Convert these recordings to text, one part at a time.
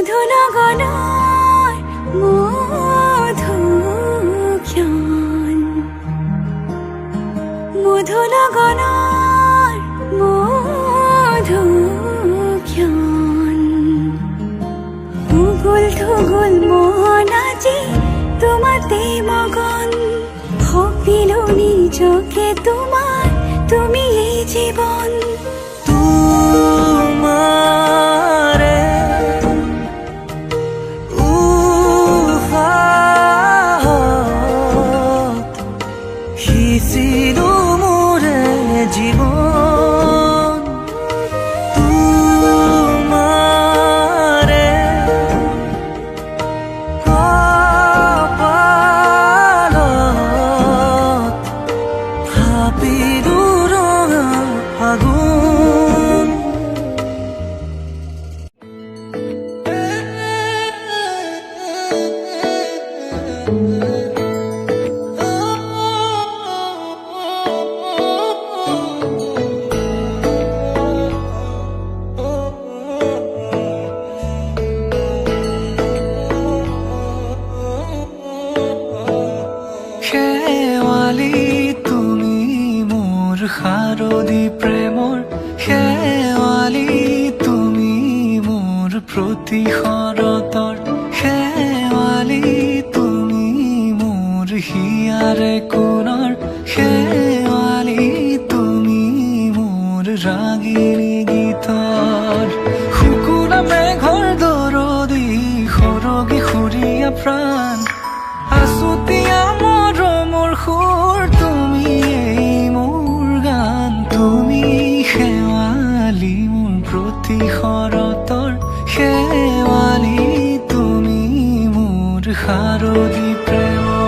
মধু লগনৰ মধু জ্ঞান, মধু লগনৰ মধু জ্ঞান। উগুল থুগুল মন আজি তোমাতে মগন, ভাবিলো নিজকে তোমাৰ, তুমি এই জীৱন। তোমাৰে উশাহত সিঁচিলো মোৰে জীৱন। তোমাৰে কপালত ভাবিলো ৰঙা ফাগুন। শেৱালি তুমি মোৰ শাৰদী প্ৰেমৰ, শেৱালি তুমি মোৰ প্ৰতি শৰতৰ, শেৱালি তুমি মোৰ হিয়াৰে কোণৰ, শেৱালি তুমি মোৰ ৰাগিনী গীতৰ। শুকুলা মেঘৰ দৰদি সৰগী সুৰীয়া প্ৰাণ, আছুতীয়া মৰমৰ সুৰ তুমি এই মোৰ গান। তুমি শেৱালি মোৰ প্ৰতি শৰতৰ, শেৱালি তুমি মোৰ শাৰদী প্ৰেমৰ।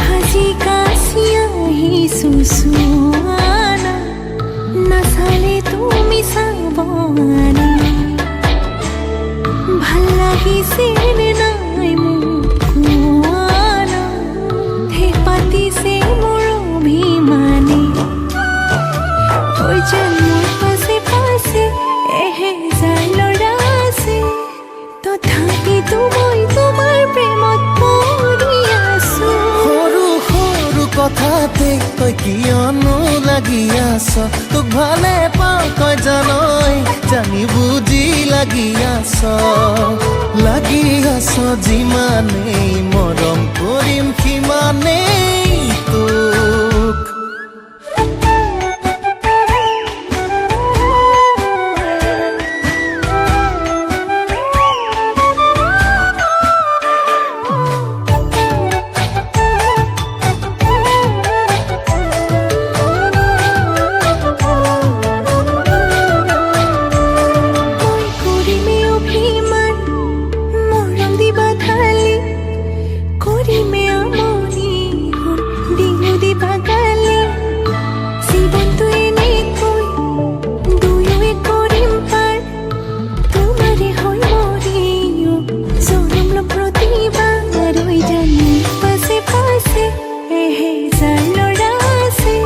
হাসি কাশি আহিছোৱানা, নাচালে তুমি চাবানা। ভাল লাগিছে নে নাই মোক কোৱানা, হে পাতিছে মোৰ অভিমানে। ঐ যেন মোৰ পাছে পাছে এহেজাৰ ল'ৰা আছে, তথাপিতো মই তোমাৰ প্ৰেমত পৰি আছো। সৰু সৰু কথাতে তই কিয়নো লাগি আছ, তোক ভালে পাওঁ তই জানই, জানি বুজি লাগি আছ। লাগি আছ যিমানেই মৰম কৰিম সিমানেই তোক। কৰিমে অভিমান মৰম দিবা খালি, কৰিমে আমনি বিহু দিবা গালি। জীৱনটো এনেকৈ দুয়োৱে কৰিম পাৰ, তোমাৰে হৈ মৰিও জনম ল'ম প্ৰতিবাৰ। ঐ জানি পাছে পাছে এহেজাৰ ল'ৰা আছে,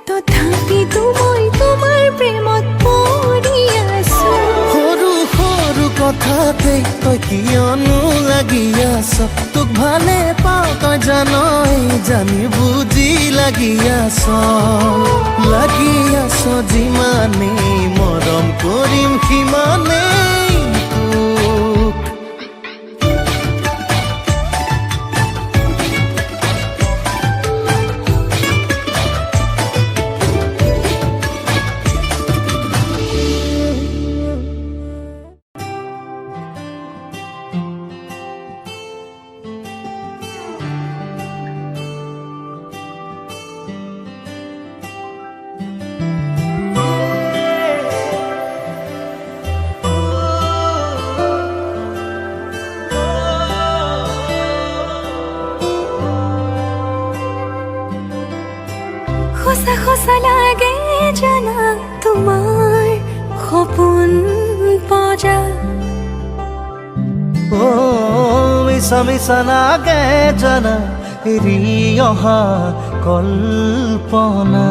তথাপিতো মই তোমাৰ প্ৰেমত পৰি আছো। সৰু সৰু কথাতে তই কিয়নো লাগি আছ, তোক ভালে পাওঁ তই জানই, জানি বুজি লাগি আছ। লাগি আছ যিমানেই মৰম কৰিম সিমানেই তোক। সঁচা সঁচা লাগে জানা তোমাৰ সপোন পজা ও মিছা মিছা লাগে জানা এৰি অহা কল্পনা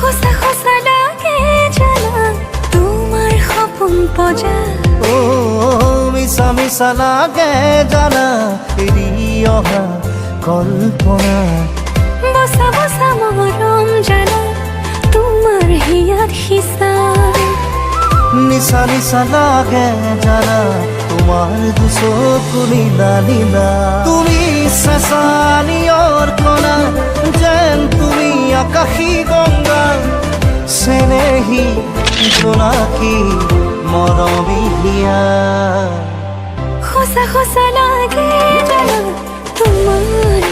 সঁচা সঁচা লাগে জানা তোমাৰ সপোন পজা ও মিছা মিছা লাগে জানা এৰি অহা কল্পনা বসা বসা মৰম জানা তোমাৰ হিয়াত হিচা নিচা নিচা লাগে জানা তোমাৰ দুচকু নীলা নীলা তুমি চেঁচা নিয়ৰ কণা যেন তুমি আকাশী গংগা চেনেহী জোনাকী মৰমী হিয়া সঁচা সঁচা লাগে জানা তোমাৰ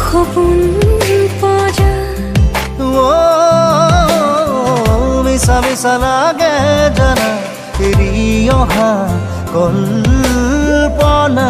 সপোন পজা ও মিছা মিছা লাগে জানা এৰি অহা কল্পনা